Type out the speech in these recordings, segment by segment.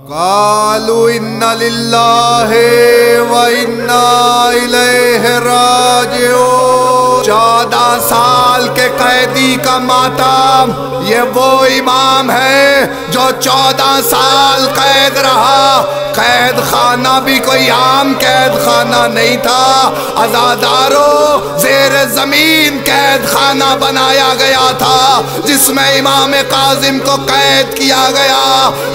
قالوا انا للہ و انا الیہ راجعون۔ 14 سال کے قیدی کا ماتم، یہ وہ امام ہے جو 14 سال قید رہا۔ قید خانہ بھی کوئی عام قید خانہ نہیں تھا، عزاداروں زیر زمین قید خانہ بنایا گیا تھا جس میں امام کاظم کو قید کیا گیا۔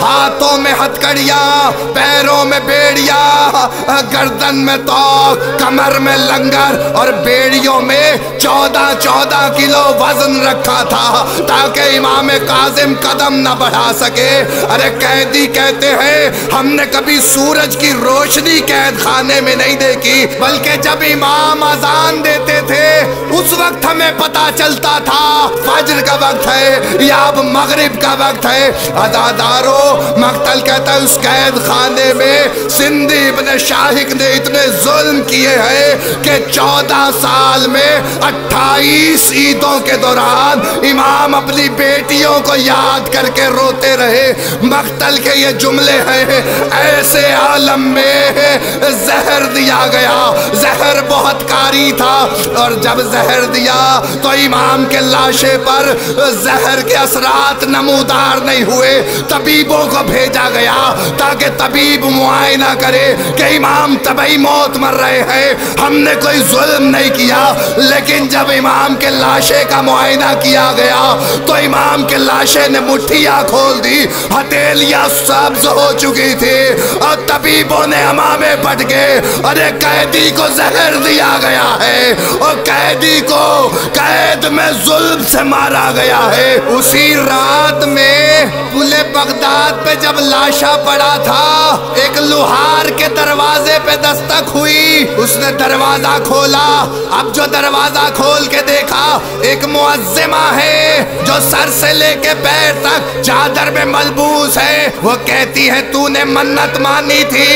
ہاتھوں میں ہتھکڑیاں، پیروں میں بیڑیاں، گردن میں توق، کمر میں لنگر اور بیڑیوں میں 14 کلو وزن رکھا تھا تاکہ امام کاظم قدم نہ بڑھا سکے۔ ارے قیدی کہتے ہیں ہم نے کبھی سورج کی روشنی قید خانے میں نہیں دیکھی، بلکہ جب امام اذان دیتے تھے اس وقت ہمیں پتا چلتا تھا فجر کا وقت ہے یا اب مغرب کا وقت ہے۔ عزاداروں، مقتل کہتا ہے اس قید خانے میں سندھی ابن شاہق نے اتنے ظلم کیے ہیں کہ 14 سال میں 28 عیدوں کے دوران امام اپنی بیٹیوں کو یاد کر کے روتے رہے۔ مقتل کے یہ جملے ہیں، ایسے عالم میں زہر دیا گیا، زہر بہت کاری تھا، اور جب زہر دیا تو امام کے لاشے پر زہر کے اثرات نمودار نہیں ہوئے۔ طبیبوں کو بھیجا گیا تاکہ طبیب معائنہ کرے کہ امام طبعی موت مر رہے ہیں، ہم نے کوئی ظلم نہیں کیا۔ لیکن جب امام کے لاشے کا معائنہ کیا گیا تو امام کے لاشے نے مٹھیاں کھول دی، ہتھیلیاں سبز ہو چکی تھی، اور طبیبوں نے امامے پٹ کے ارے قیدی کو زہر دیا گیا ہے، اور قیدی کو قید میں ظلم سے مارا گیا ہے۔ اسی رات میں پل بغداد پہ جب لاشا پڑا تھا، ایک لوہار کے دروازے پہ دستک ہوئی، اس نے دروازہ کھولا۔ اب جو دروازہ کھول کے دیکھا ایک معظمہ ہے جو سر سے لے کے پیر تک چادر میں ملبوس ہے۔ وہ کہتی ہے تو نے منت مانی تھی،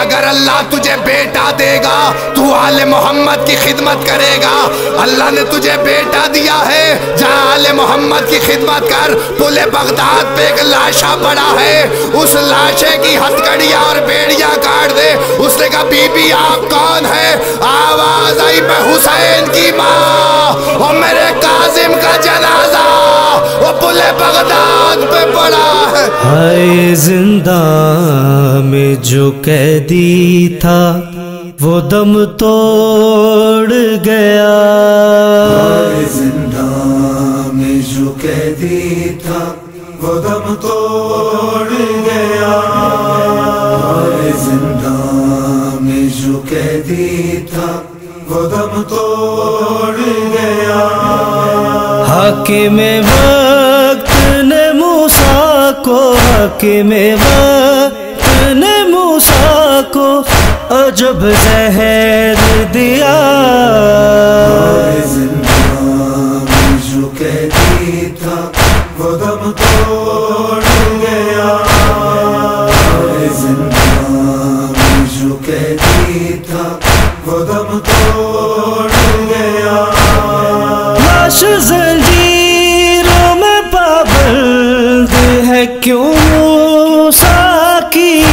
اگر اللہ تجھے بیٹا دے گا تو آل محمد کی خدمت کرے گا۔ اللہ نے تجھے بیٹا دیا ہے، جا آل محمد کی خدمت کر۔ پل بغداد پہ ایک لاشا پڑا ہے، اس لاشے کی ہتھکڑیاں اور بیڑیاں کاٹ دے۔ اس نے کہا بی بی آپ کون ہے؟ آواز آئی میں حسین کی ماں، اور میرے کاظم کا جنازہ وہ پل بغداد پہ پڑا ہے۔ ہائے زندان میں جو قیدی تھا وہ دم توڑ گیا، ہائے زندان میں جو قیدی تھا وہ دم توڑ گیا، ہائے زندان میں جو قیدی تھا وہ دم توڑ گیا۔ حاکم وقت نے موسیٰ کو، حاکم وقت نے موسیٰ کو عجب زہر دیا، ہائے زندان میں جو قیدی تھا وہ دم توڑ گیا، ہائے زندان میں جو قیدی تھا وہ دم توڑ گیا۔ لاش زنجیروں میں پابند ہے کیوں موسیٰ کی،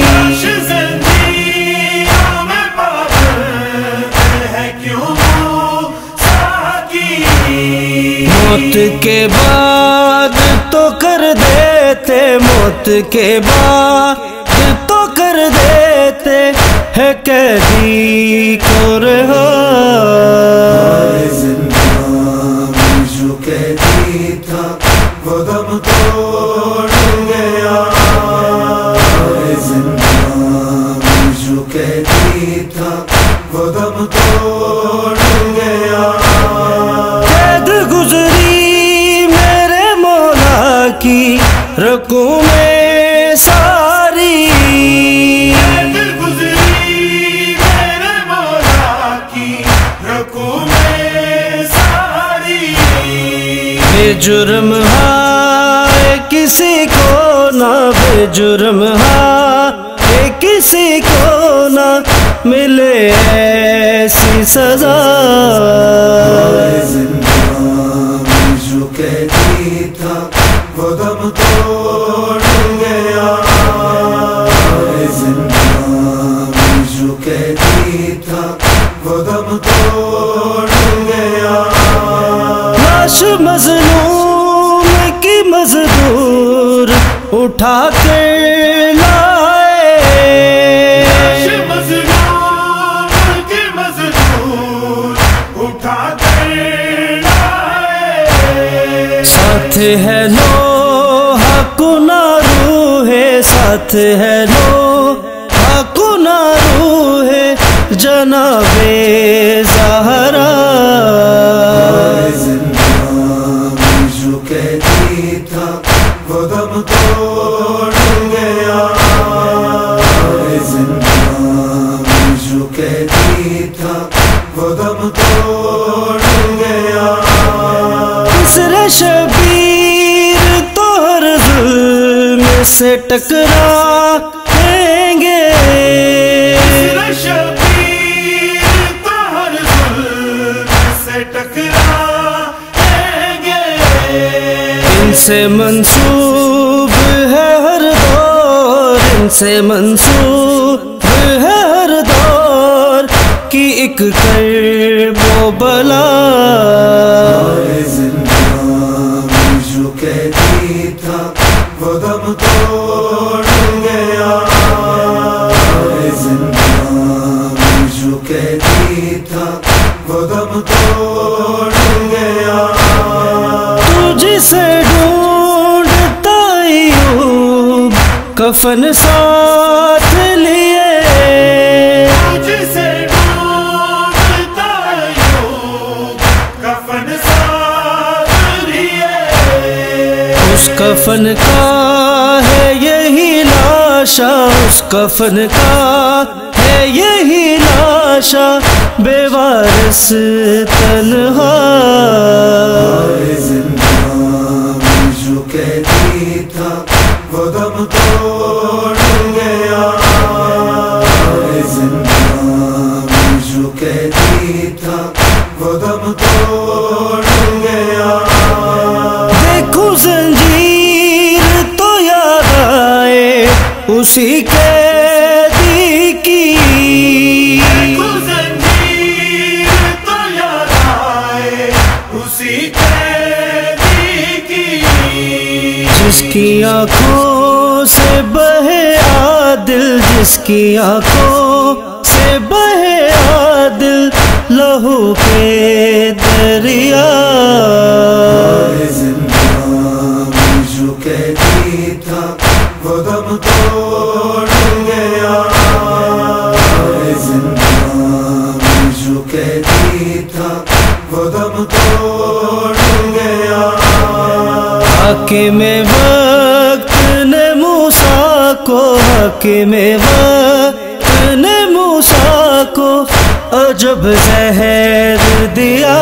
لاش زنجیروں میں پابند ہے کیوں موسیٰ کی، موت کے بعد تو کر دیتے، موت کے بعد تو کر دیتے ہے قیدی کو رہا، ہائے زندان میں جو قیدی تھا وہ دم توڑ گیا، ہائے زندان میں جو قیدی تھا وہ دم توڑ گیا۔ قید گزری میرے مولا کی رکوع میں ساری، قید گزری میرے مولا کی رکوع میں ساری، بے جرم ہے کسی کو نہ، بے جرم ہے کسی کو نہ ملے ایسی سزا، ہائے زندان میں جو قیدی تھا وہ دم توڑ گیا، اٹھا کر لائے، مظلوم کے مظلوم اٹھا کر لائے، ساتھ ہے لوہا کنارو ہے، ساتھ ہے لوہا کنارو ہے جناب زہرا، جو کہتی تھا وہ دم توڑ گیا، زندان جو کہتی تھا وہ دم توڑ گیا، اسر شبیر تو ہر ظلم سے ٹکرائیں گے، شبیر تو ہر ظلم سے ٹکرائیں گے، ان سے منسوب ہے ہر دور، ان سے منسوب ہے ہر دور کی ایک کرب و بلا، زندان جو کہتی تھا وہ دم توڑ گیا، زندان جو کہتی تھا وہ دم توڑ گیا، جسے ڈھونڈتا ایوب کفن ساتھ لیے، جسے ڈھونڈتا ایوب کفن ساتھ لیے، اس کفن کا ہے یہی لاشا، اس کفن کا ہے یہی لاشا، بے وارث تنہا، زندان جو کہتی تھا وہ دم توڑ گیا، زندان جو کہتی تھا وہ دم توڑ گیا، دیکھو زنجیر تو یاد آئے اسی قیدی کی، زنجیر تو یاد آئے اسی قیدی کی، جس کی آنکھوں سے بہے عادل، جس کی آنکھوں سے بہے عادل لہو کے دریا، زندان جو کہتی تھا وہ دم توڑ گیا، زندان جو کہتی تھا وہ دم توڑ گیا، حاکم وقت نے موسیٰ کو، حاکم وقت نے موسیٰ کو عجب زہر دیا،